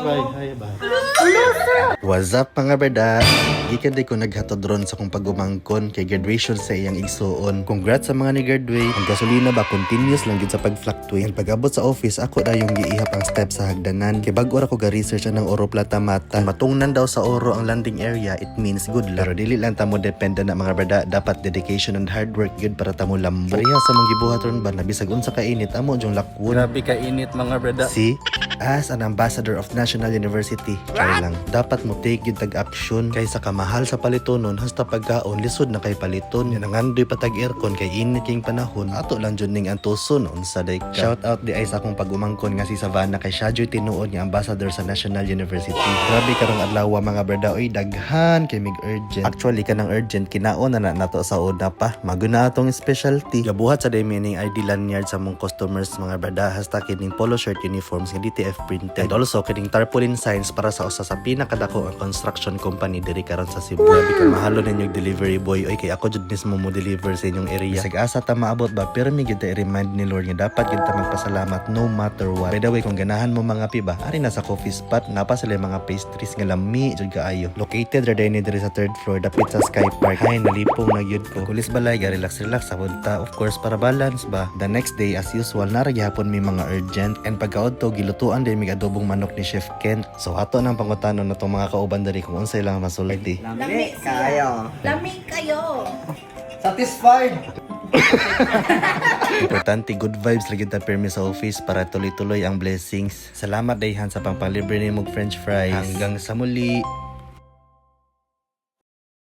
Bye. What's up mga brada? Gikan day ko naghatod ron sa kong pagumangkon kay graduation sa iyang igsuon. Congrats sa mga ni-graduate. Ang gasolina ba continuous lang gid sa pag-fluctuate. And pag-abot sa office ako na yung giihap ang step sa hagdanan. Kay bag ora ko ga-research ng Oro Plata Mata. Kung matungnan daw sa Oro ang landing area, it means good luck. Pero dili lang tamo depende na mga brada. Dapat dedication and hard work good para tamo lambo. Pareha sa mga gibuhat ron ba na bisag unsa ka init amo jong lakwon. Grabe ka init mga brada. See? As an ambassador of National University, try lang. Dapat mo take yung tag-action kaysa kamahal sa palitonon hasta pagkaon lisod na kay paliton. Yan ang andoy patag aircon kay init king panahon. Ato lang dyan ning ang tuson unsa day ka. Shout out di ay sa akong pag-umangkon nga si Savannah kay siya dyo'y tinuod nga ambassador sa National University. Grabe karong adlaw mga brada oy daghan kay mig urgent. Actually kanang urgent kinaon na nato sa una pa. Maguna atong specialty. Gabuhat sa day meaning ID lanyard sa mong customers mga brada hasta kining polo shirt uniforms nga DTF printed. And also kining tarpaulin signs para sa usa sa pinakadako ang construction company diri karon sa Cebu. Grabe ka mahalo ninyong delivery boy oy kay ako jud mismo mo deliver sa inyong area. Sig asa ta maabot ba pero mi gid ta i-remind ni Lord nga dapat gid ta magpasalamat no matter what. By the way kung ganahan mo mga piba ari na sa coffee spot nga pa sila mga pastries nga lami jud kaayo. Located ra dinhi diri sa 3rd floor dapit sa Sky Park. Hay nalipong na gyud ko. Kulis balay ga relax sa punta of course para balance ba. The next day as usual nara gyapon may mga urgent and pagkaodto gilutuan din mig adobong manok ni Chef Ken. So ato nang pangutanon na tong mga kauban diri kung unsay lang masulti. Lami kayo. Lami kayo. Satisfied! Importante good vibes lagi ta permi sa office para tuloy-tuloy ang blessings. Salamat dayhan sa pangpalibre ni mong french fries. Hanggang sa muli.